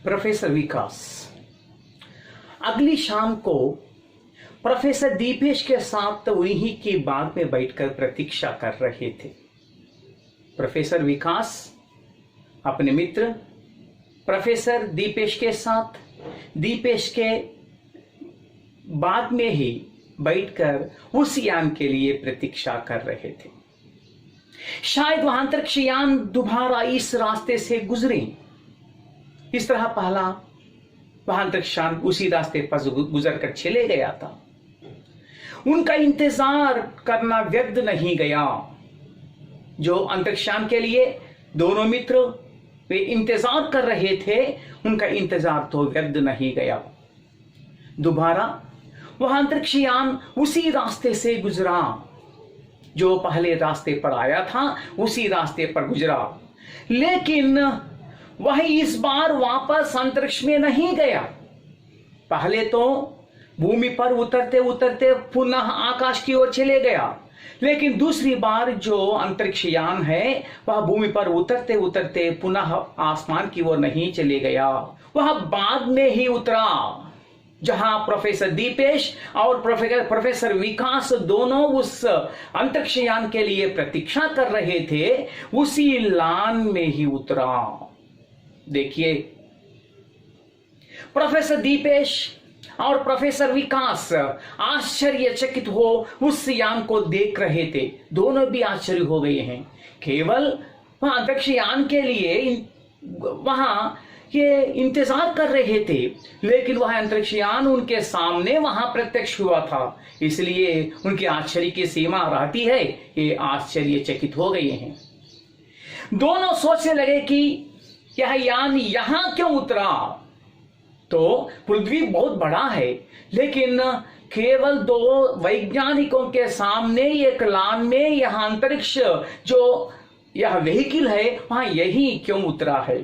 Professor विकास अगली शाम को प्रोफेसर दीपेश के साथ उन्हीं की बाग में बैठकर प्रतीक्षा कर रहे थे। प्रोफेसर विकास अपने मित्र प्रोफेसर दीपेश के साथ दीपेश के बाग में ही बैठकर उस यान के लिए प्रतीक्षा कर रहे थे। शायद वह अंतरिक्ष यान दोबारा इस रास्ते से गुजरे। इस तरह पहला वह अंतरिक्ष यान उसी रास्ते पर गुजर कर चले गया था। उनका इंतजार करना व्यर्थ नहीं गया। जो अंतरिक्ष यान के लिए दोनों मित्र वे इंतजार कर रहे थे, उनका इंतजार तो व्यर्थ नहीं गया। दोबारा वह अंतरिक्ष यान उसी रास्ते से गुजरा, जो पहले रास्ते पर आया था उसी रास्ते पर गुजरा। लेकिन वह इस बार वापस अंतरिक्ष में नहीं गया। पहले तो भूमि पर उतरते उतरते पुनः आकाश की ओर चले गया, लेकिन दूसरी बार जो अंतरिक्ष यान है वह भूमि पर उतरते उतरते पुनः आसमान की ओर नहीं चले गया। वह बाग में ही उतरा, जहां प्रोफेसर दीपेश और प्रोफेसर विकास दोनों उस अंतरिक्ष यान के लिए प्रतीक्षा कर रहे थे, उसी लान में ही उतरा। देखिए, प्रोफेसर दीपेश और प्रोफेसर विकास आश्चर्यचकित हो उस यान को देख रहे थे। दोनों भी आश्चर्य हो गए हैं। केवल वह अंतरिक्ष यान के लिए वहां ये इंतजार कर रहे थे, लेकिन वह अंतरिक्ष यान उनके सामने वहां प्रत्यक्ष हुआ था। इसलिए उनके आश्चर्य की सीमा रहती है, ये आश्चर्यचकित हो गए हैं। दोनों सोचने लगे कि यह यान यहां क्यों उतरा। तो पृथ्वी बहुत बड़ा है, लेकिन केवल दो वैज्ञानिकों के सामने एक लान में यह अंतरिक्ष जो यह व्हीकल है वहां यही क्यों उतरा है।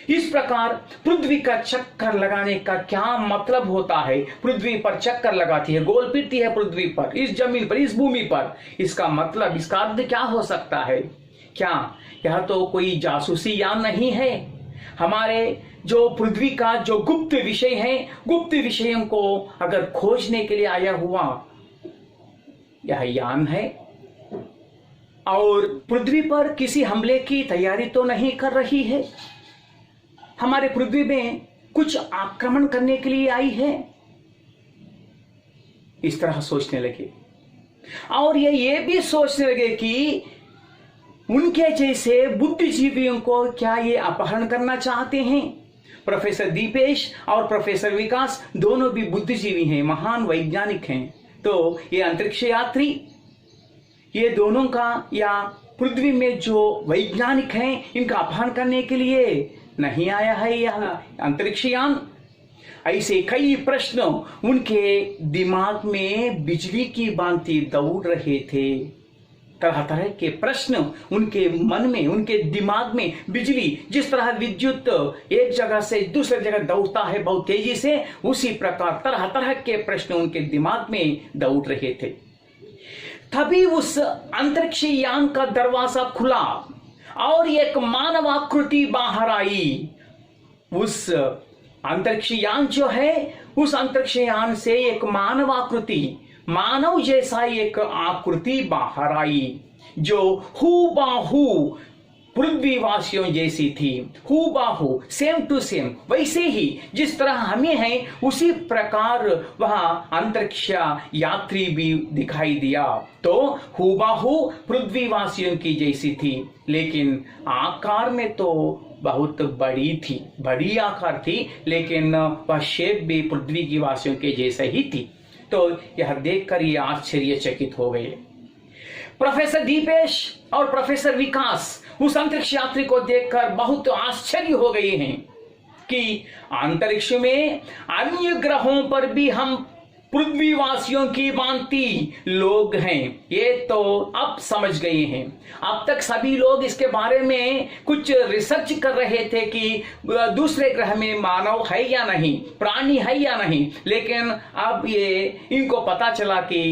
इस प्रकार पृथ्वी का चक्कर लगाने का क्या मतलब होता है। पृथ्वी पर चक्कर लगाती है, गोल फिरती है पृथ्वी पर, इस जमीन पर, इस भूमि पर। इसका मतलब, इसका अर्थ क्या हो सकता है। क्या यह तो कोई जासूसी यान नहीं है। हमारे जो पृथ्वी का जो गुप्त विषय है, गुप्त विषयों को अगर खोजने के लिए आया हुआ यह यान है, और पृथ्वी पर किसी हमले की तैयारी तो नहीं कर रही है। हमारे पृथ्वी में कुछ आक्रमण करने के लिए आई है। इस तरह सोचने लगे, और ये भी सोचने लगे कि उनके जैसे बुद्धिजीवियों को क्या ये अपहरण करना चाहते हैं। प्रोफेसर दीपेश और प्रोफेसर विकास दोनों भी बुद्धिजीवी हैं, महान वैज्ञानिक हैं। तो ये अंतरिक्ष यात्री, ये दोनों का या पृथ्वी में जो वैज्ञानिक हैं, इनका अपहरण करने के लिए नहीं आया है यह अंतरिक्ष यान। ऐसे कई प्रश्न उनके दिमाग में बिजली की भांति दौड़ रहे थे। तरह तरह के प्रश्न उनके मन में, उनके दिमाग में बिजली, जिस तरह विद्युत एक जगह से दूसरी जगह दौड़ता है बहुत तेजी से, उसी प्रकार तरह तरह के प्रश्न उनके दिमाग में दौड़ रहे थे। तभी उस अंतरिक्ष यान का दरवाजा खुला और एक मानवाकृति बाहर आई। उस अंतरिक्ष यान जो है, उस अंतरिक्ष यान से एक मानवाकृति, मानव जैसा एक आकृति बाहर आई, जो हूबहू पृथ्वीवासियों जैसी थी। हूबहू, सेम टू सेम, वैसे ही जिस तरह हमें है उसी प्रकार वहां अंतरिक्ष यात्री भी दिखाई दिया। तो हूबहू पृथ्वीवासियों की जैसी थी, लेकिन आकार में तो बहुत बड़ी थी, बड़ी आकार थी, लेकिन वह शेप भी पृथ्वी की वासियों के जैसा ही थी। तो यह देखकर ये आश्चर्यचकित हो गए। प्रोफेसर दीपेश और प्रोफेसर विकास उस अंतरिक्ष यात्री को देखकर बहुत आश्चर्य हो गए हैं कि अंतरिक्ष में अन्य ग्रहों पर भी हम पृथ्वीवासियों की भांति लोग हैं, ये तो अब समझ गए हैं। अब तक सभी लोग इसके बारे में कुछ रिसर्च कर रहे थे कि दूसरे ग्रह में मानव है या नहीं, प्राणी है या नहीं, लेकिन अब ये इनको पता चला कि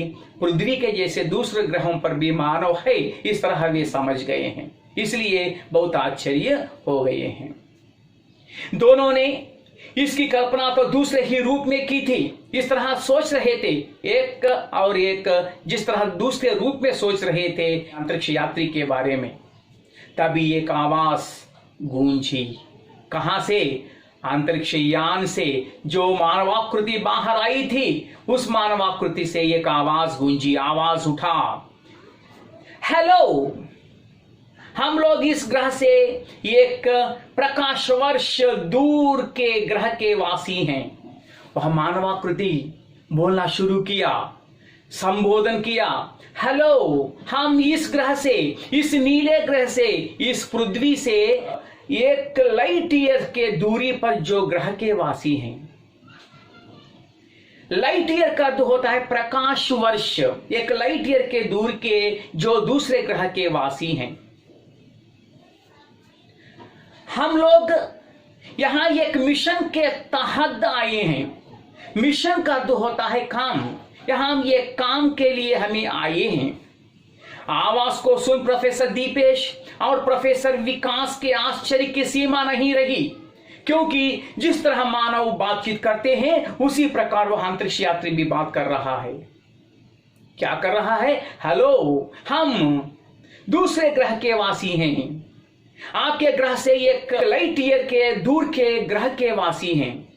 पृथ्वी के जैसे दूसरे ग्रहों पर भी मानव है। इस तरह वे समझ गए हैं, इसलिए बहुत आश्चर्य हो गए हैं। दोनों ने इसकी कल्पना तो दूसरे ही रूप में की थी। इस तरह सोच रहे थे, एक और एक जिस तरह दूसरे रूप में सोच रहे थे अंतरिक्ष यात्री के बारे में। तभी एक आवाज गूंजी। कहां से? अंतरिक्ष यान से। जो मानवाकृति बाहर आई थी, उस मानवाकृति से एक आवाज गूंजी। आवाज उठा, हेलो, हम लोग इस ग्रह से एक प्रकाश वर्ष दूर के ग्रह के वासी हैं। वह मानवाकृति बोलना शुरू किया, संबोधन किया, हेलो, हम इस ग्रह से, इस नीले ग्रह से, इस पृथ्वी से एक लाइट ईयर के दूरी पर जो ग्रह के वासी हैं। लाइट ईयर का अर्थ होता है प्रकाश वर्ष। एक लाइट ईयर के दूर के जो दूसरे ग्रह के वासी हैं। हम लोग यहां एक मिशन के तहत आए हैं। मिशन का अर्थ होता है काम। यहां हम ये काम के लिए हमें आए हैं। आवाज को सुन प्रोफेसर दीपेश और प्रोफेसर विकास के आश्चर्य की सीमा नहीं रही, क्योंकि जिस तरह मानव बातचीत करते हैं उसी प्रकार वह अंतरिक्ष यात्री भी बात कर रहा है। क्या कर रहा है? हेलो, हम दूसरे ग्रह के वासी हैं। आपके ग्रह से एक लाइट ईयर के दूर के ग्रह के वासी हैं।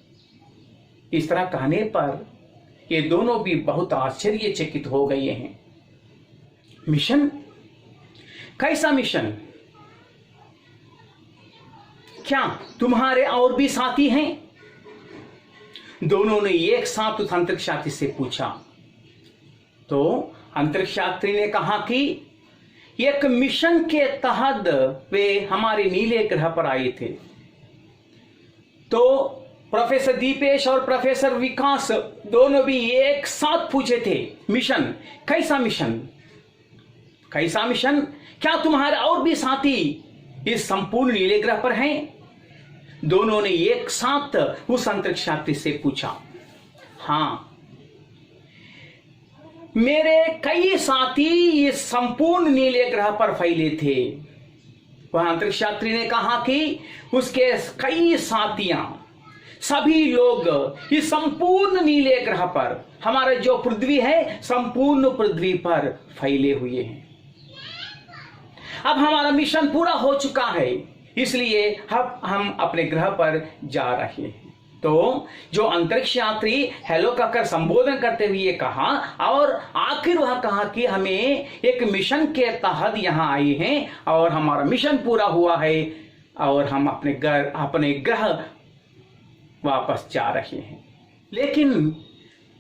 इस तरह कहने पर ये दोनों भी बहुत आश्चर्यचकित हो गए हैं। मिशन? कैसा मिशन? क्या तुम्हारे और भी साथी हैं? दोनों ने एक साथ उस अंतरिक्ष यात्री से पूछा। तो अंतरिक्ष यात्री ने कहा कि एक मिशन के तहत वे हमारे नीले ग्रह पर आए थे। तो प्रोफेसर दीपेश और प्रोफेसर विकास दोनों भी एक साथ पूछे थे, मिशन? कैसा मिशन? कैसा मिशन? क्या तुम्हारे और भी साथी इस संपूर्ण नीले ग्रह पर हैं? दोनों ने एक साथ उस अंतरिक्ष यात्री से पूछा। हां, मेरे कई साथी इस संपूर्ण नीले ग्रह पर फैले थे। वह अंतरिक्ष यात्री ने कहा कि उसके कई साथियां, सभी लोग इस संपूर्ण नीले ग्रह पर, हमारा जो पृथ्वी है, संपूर्ण पृथ्वी पर फैले हुए हैं। अब हमारा मिशन पूरा हो चुका है, इसलिए अब हम अपने ग्रह पर जा रहे हैं। तो जो अंतरिक्ष यात्री हेलो कहकर संबोधन करते हुए कहा, और आखिर वह कहा कि हमें एक मिशन के तहत यहां आए हैं और हमारा मिशन पूरा हुआ है और हम अपने ग्रह वापस जा रहे हैं। लेकिन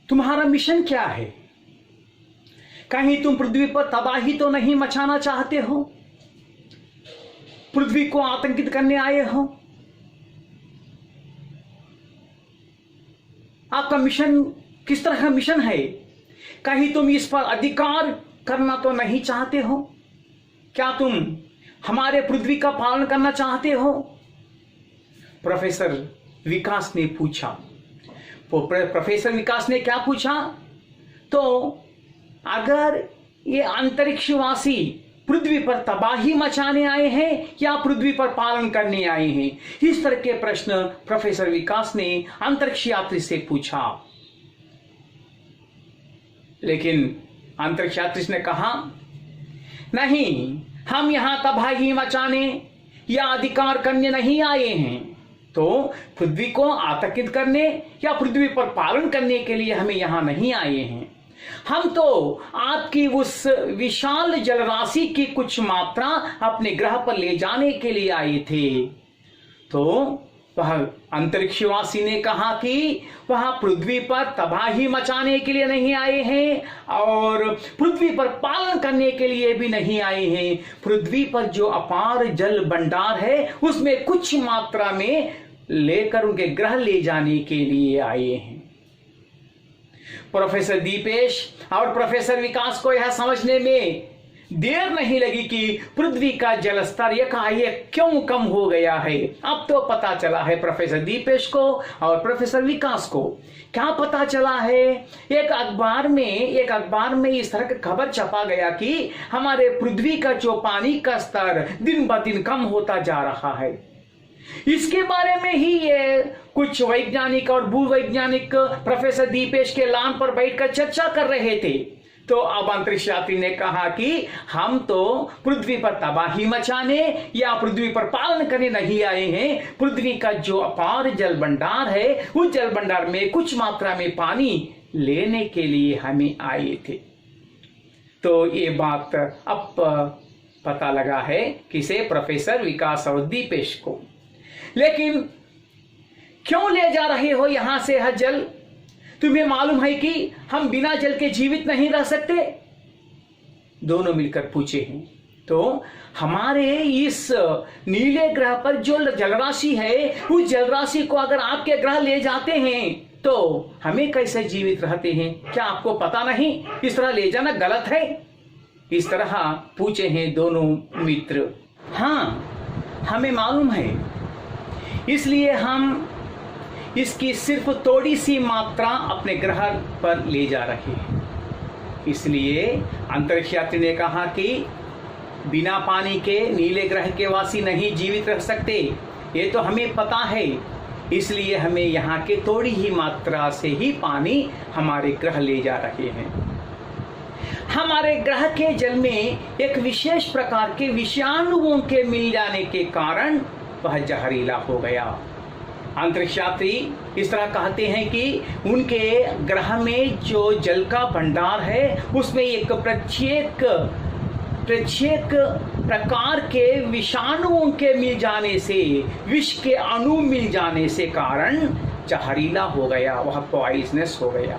तुम्हारा मिशन क्या है? कहीं तुम पृथ्वी पर तबाही तो नहीं मचाना चाहते हो? पृथ्वी को आतंकित करने आए हो? आपका मिशन किस तरह का मिशन है? कहीं तुम इस पर अधिकार करना तो नहीं चाहते हो? क्या तुम हमारे पृथ्वी का पालन करना चाहते हो? प्रोफेसर विकास ने पूछा। प्रोफेसर विकास ने क्या पूछा? तो अगर ये अंतरिक्षवासी पृथ्वी पर तबाही मचाने आए हैं या पृथ्वी पर पालन करने आए हैं? इस तरह के प्रश्न प्रोफेसर विकास ने अंतरिक्ष यात्री से पूछा। लेकिन अंतरिक्ष यात्री ने कहा, नहीं, हम यहां तबाही मचाने या अधिकार करने नहीं आए हैं। तो पृथ्वी को आतंकित करने या पृथ्वी पर पालन करने के लिए हमें यहां नहीं आए हैं। हम तो आपकी उस विशाल जलराशि की कुछ मात्रा अपने ग्रह पर ले जाने के लिए आए थे। तो वह अंतरिक्षवासी ने कहा कि वह पृथ्वी पर तबाही मचाने के लिए नहीं आए हैं और पृथ्वी पर पालन करने के लिए भी नहीं आए हैं। पृथ्वी पर जो अपार जल भंडार है उसमें कुछ मात्रा में लेकर उनके ग्रह ले जाने के लिए आए हैं। प्रोफेसर दीपेश और प्रोफेसर विकास को यह समझने में देर नहीं लगी कि पृथ्वी का जल स्तर एकाएक क्यों कम हो गया है। अब तो पता चला है प्रोफेसर दीपेश को और प्रोफेसर विकास को। क्या पता चला है? एक अखबार में इस तरह का खबर छपा गया कि हमारे पृथ्वी का जो पानी का स्तर दिन ब दिन कम होता जा रहा है। इसके बारे में ही ये कुछ वैज्ञानिक और भूवैज्ञानिक प्रोफेसर दीपेश के लान पर बैठकर चर्चा कर रहे थे। तो अब अंतरिक्ष यात्री ने कहा कि हम तो पृथ्वी पर तबाही मचाने या पृथ्वी पर पालन करने नहीं आए हैं। पृथ्वी का जो अपार जल भंडार है, उस जल भंडार में कुछ मात्रा में पानी लेने के लिए हमें आए थे। तो ये बात अब पता लगा है किसे, प्रोफेसर विकास और दीपेश को। लेकिन क्यों ले जा रहे हो यहां से यह जल? तुम्हें मालूम है कि हम बिना जल के जीवित नहीं रह सकते? दोनों मिलकर पूछे हैं। तो हमारे इस नीले ग्रह पर जो जलराशि है, उस जलराशि को अगर आपके ग्रह ले जाते हैं तो हमें कैसे जीवित रहते हैं? क्या आपको पता नहीं? इस तरह ले जाना गलत है? इस तरह पूछे हैं दोनों मित्र। हाँ, हमें मालूम है, इसलिए हम इसकी सिर्फ थोड़ी सी मात्रा अपने ग्रह पर ले जा रहे हैं। इसलिए अंतरिक्ष यात्री ने कहा कि बिना पानी के नीले ग्रह के वासी नहीं जीवित रह सकते, ये तो हमें पता है। इसलिए हमें यहाँ के थोड़ी ही मात्रा से ही पानी हमारे ग्रह ले जा रहे हैं। हमारे ग्रह के जल में एक विशेष प्रकार के विषाणुओं के मिल जाने के कारण वह जहरीला हो गया। अंतरिक्ष यात्री इस तरह कहते हैं कि उनके ग्रह में जो जल का भंडार है, उसमें एक प्रत्येक प्रकार के विषाणुओं के मिल जाने से, विष के अणु मिल जाने से कारण जहरीला हो गया, वह पॉइजनस हो गया।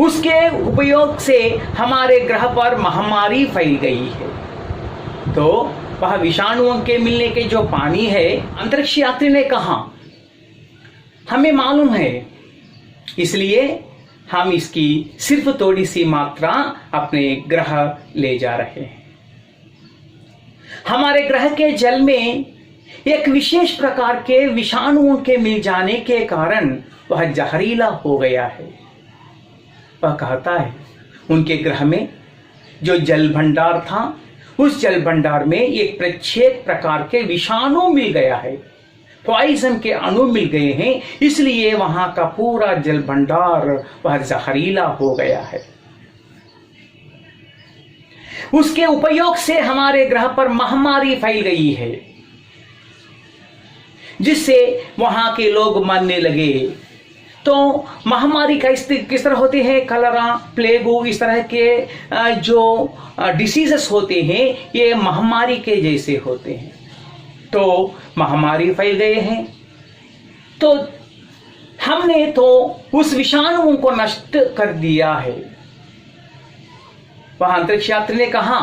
उसके उपयोग से हमारे ग्रह पर महामारी फैल गई है। तो वह विषाणुओं के मिलने के जो पानी है, अंतरिक्ष यात्री ने कहा हमें मालूम है, इसलिए हम इसकी सिर्फ थोड़ी सी मात्रा अपने ग्रह ले जा रहे हैं। हमारे ग्रह के जल में एक विशेष प्रकार के विषाणुओं के मिल जाने के कारण वह जहरीला हो गया है। वह कहता है उनके ग्रह में जो जल भंडार था, उस जल भंडार में एक प्रत्येक प्रकार के विषाणु मिल गया है, पॉइजन के अणु मिल गए हैं, इसलिए वहां का पूरा जल भंडार वह जहरीला हो गया है। उसके उपयोग से हमारे ग्रह पर महामारी फैल गई है, जिससे वहां के लोग मरने लगे। तो महामारी का किस तरह होते हैं? कलरा, प्लेगू, इस तरह के जो डिसीजेस होते हैं, ये महामारी के जैसे होते हैं। तो महामारी फैल गए हैं, तो हमने तो उस विषाणुओं को नष्ट कर दिया है। वह अंतरिक्ष यात्री ने कहा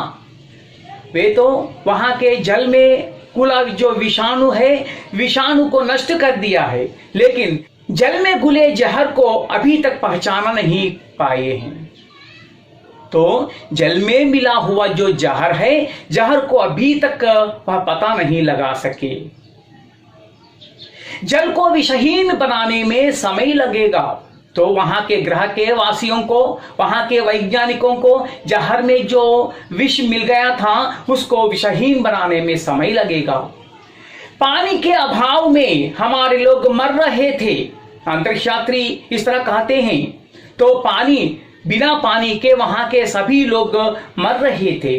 वे तो वहां के जल में कुला जो विषाणु है, विषाणु को नष्ट कर दिया है, लेकिन जल में घुले जहर को अभी तक पहचाना नहीं पाए हैं। तो जल में मिला हुआ जो जहर है, जहर को अभी तक वह पता नहीं लगा सके। जल को विषहीन बनाने में समय लगेगा, तो वहां के ग्रह के वासियों को, वहां के वैज्ञानिकों को जहर में जो विष मिल गया था, उसको विषहीन बनाने में समय लगेगा। पानी के अभाव में हमारे लोग मर रहे थे। अंतरिक्ष यात्री इस तरह कहते हैं। तो बिना पानी के वहां के सभी लोग मर रहे थे।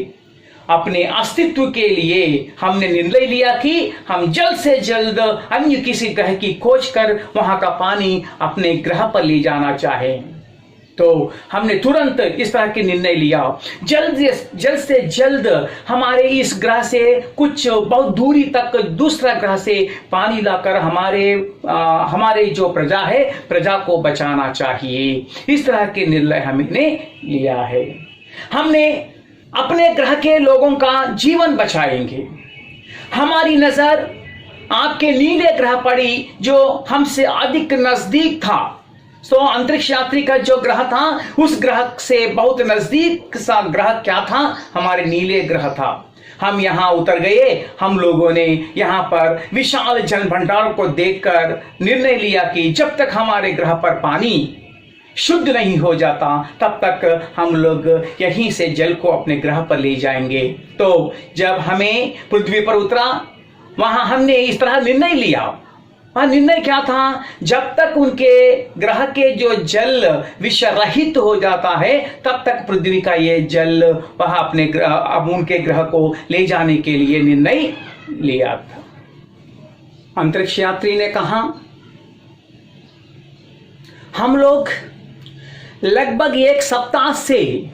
अपने अस्तित्व के लिए हमने निर्णय लिया कि हम जल्द से जल्द अन्य किसी ग्रह की खोज कर वहां का पानी अपने ग्रह पर ले जाना चाहें। तो हमने तुरंत इस तरह के निर्णय लिया, जल्द से जल्द हमारे इस ग्रह से कुछ बहुत दूरी तक दूसरा ग्रह से पानी लाकर हमारे जो प्रजा है, प्रजा को बचाना चाहिए। इस तरह के निर्णय हमने लिया है। हमने अपने ग्रह के लोगों का जीवन बचाएंगे। हमारी नजर आपके नीले ग्रह पड़ी जो हमसे अधिक नजदीक था। तो अंतरिक्ष यात्री का जो ग्रह था, उस ग्रह से बहुत नजदीक सा ग्रह क्या था? हमारे नीले ग्रह था। हम यहां उतर गए। हम लोगों ने यहां पर विशाल जल भंडार को देखकर निर्णय लिया कि जब तक हमारे ग्रह पर पानी शुद्ध नहीं हो जाता, तब तक हम लोग यहीं से जल को अपने ग्रह पर ले जाएंगे। तो जब हमें पृथ्वी पर उतरा, वहां हमने इस तरह निर्णय लिया। वह निर्णय क्या था, जब तक उनके ग्रह के जो जल विष रहित हो जाता है तब तक पृथ्वी का ये जल वह अपने अब उनके ग्रह को ले जाने के लिए निर्णय लिया था। अंतरिक्ष यात्री ने कहा, हम लोग लगभग 1 सप्ताह से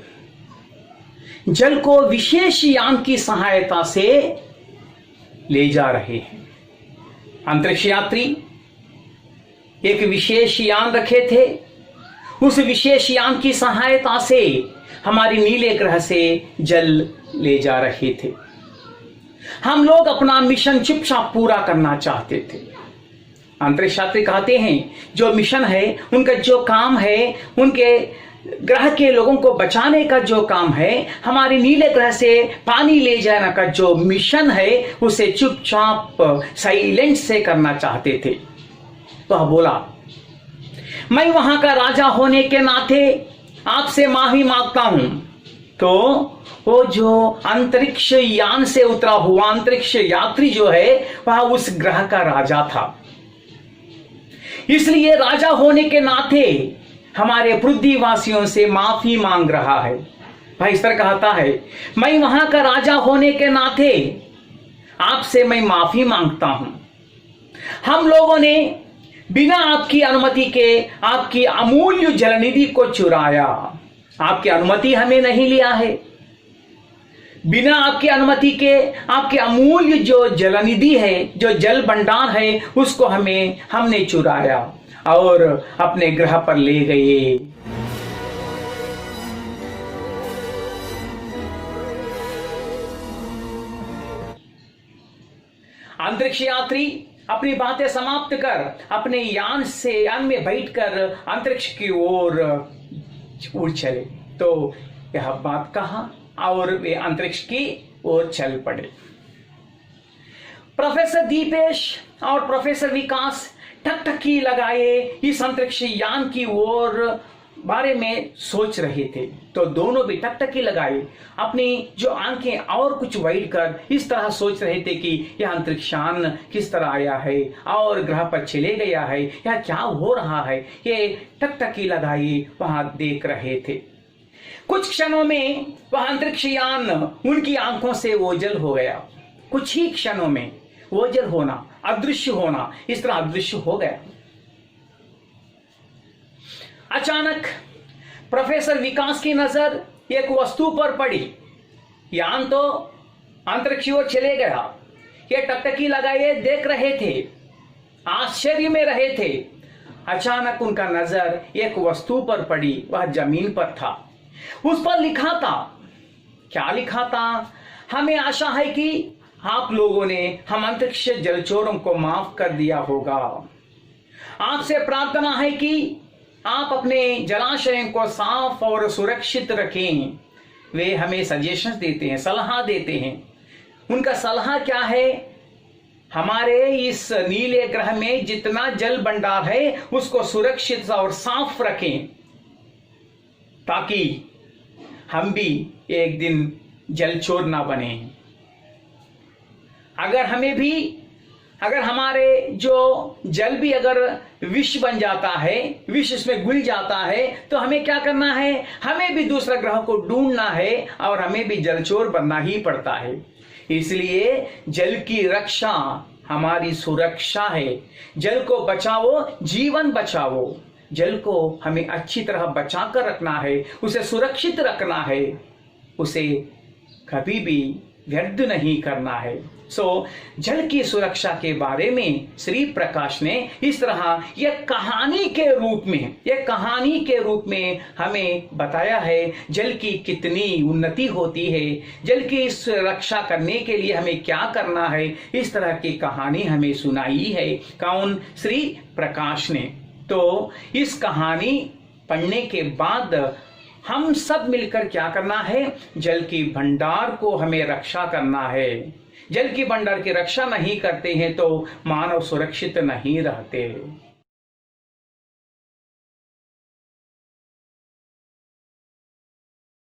जल को विशेष यान की सहायता से ले जा रहे हैं। अंतरिक्ष यात्री एक विशेष यान रखे थे, उस विशेष यान की सहायता से हमारे नीले ग्रह से जल ले जा रहे थे। हम लोग अपना मिशन चुपचाप पूरा करना चाहते थे। अंतरिक्ष यात्री कहते हैं, जो मिशन है, उनका जो काम है, उनके ग्रह के लोगों को बचाने का जो काम है, हमारे नीले ग्रह से पानी ले जाने का जो मिशन है, उसे चुपचाप साइलेंट से करना चाहते थे। तो बोला, मैं वहां का राजा होने के नाते आपसे माफी मांगता हूं। तो वो जो अंतरिक्ष यान से उतरा हुआ अंतरिक्ष यात्री जो है, वह उस ग्रह का राजा था। इसलिए राजा होने के नाते हमारे पृथ्वीवासियों से माफी मांग रहा है। भाई इस तरह कहता है, मैं वहां का राजा होने के नाते आपसे मैं माफी मांगता हूं। हम लोगों ने बिना आपकी अनुमति के आपकी अमूल्य जलनिधि को चुराया। आपकी अनुमति हमें नहीं लिया है। बिना आपकी अनुमति के आपके अमूल्य जो जलनिधि है, जो जल भंडार है, उसको हमने चुराया और अपने ग्रह पर ले गए। अंतरिक्ष यात्री अपनी बातें समाप्त कर अपने यान में बैठकर अंतरिक्ष की ओर उड़ चले। तो यह बात कहा और वे अंतरिक्ष की ओर चल पड़े। प्रोफेसर दीपेश और प्रोफेसर विकास टकटकी लगाए इस अंतरिक्ष यान की ओर बारे में सोच रहे थे। तो दोनों भी टकटकी लगाए, अपनी जो आंखें और कुछ वाइड कर इस तरह सोच रहे थे कि यह अंतरिक्ष यान किस तरह आया है और ग्रह पर चले गया है, या क्या हो रहा है, ये टकटकी लगाए वहां देख रहे थे। कुछ क्षणों में वह अंतरिक्ष यान उनकी आंखों से ओझल हो गया। कुछ ही क्षणों में ओझल होना, अदृश्य होना, इस तरह अदृश्य हो गया। अचानक प्रोफेसर विकास की नजर एक वस्तु पर पड़ी। यान तो अंतरिक्ष की ओर चले गया, ये टकटकी लगाए देख रहे थे, आश्चर्य में रहे थे। अचानक उनका नजर एक वस्तु पर पड़ी, वह जमीन पर था। उस पर लिखा था, क्या लिखा था? हमें आशा है कि आप लोगों ने हम अंतरिक्ष जलचरों को माफ कर दिया होगा। आपसे प्रार्थना है कि आप अपने जलाशयों को साफ और सुरक्षित रखें। वे हमें सजेशंस देते हैं, सलाह देते हैं। उनका सलाह क्या है? हमारे इस नीले ग्रह में जितना जल भंडार है उसको सुरक्षित और साफ रखें, ताकि हम भी एक दिन जलचोर ना बने। अगर हमारे जो जल भी अगर विष बन जाता है, विष इसमें घुल जाता है, तो हमें क्या करना है? हमें भी दूसरा ग्रह को ढूंढना है और हमें भी जलचोर बनना ही पड़ता है। इसलिए जल की रक्षा हमारी सुरक्षा है। जल को बचाओ, जीवन बचाओ। जल को हमें अच्छी तरह बचाकर रखना है, उसे सुरक्षित रखना है, उसे कभी भी व्यर्थ नहीं करना है। जल की सुरक्षा के बारे में श्री प्रकाश ने इस तरह एक कहानी के रूप में हमें बताया है। जल की कितनी उन्नति होती है, जल की सुरक्षा करने के लिए हमें क्या करना है, इस तरह की कहानी हमें सुनाई है। कौन? श्री प्रकाश ने। तो इस कहानी पढ़ने के बाद हम सब मिलकर क्या करना है? जल की भंडार को हमें रक्षा करना है। जल की भंडार की रक्षा नहीं करते हैं तो मानव सुरक्षित नहीं रहते।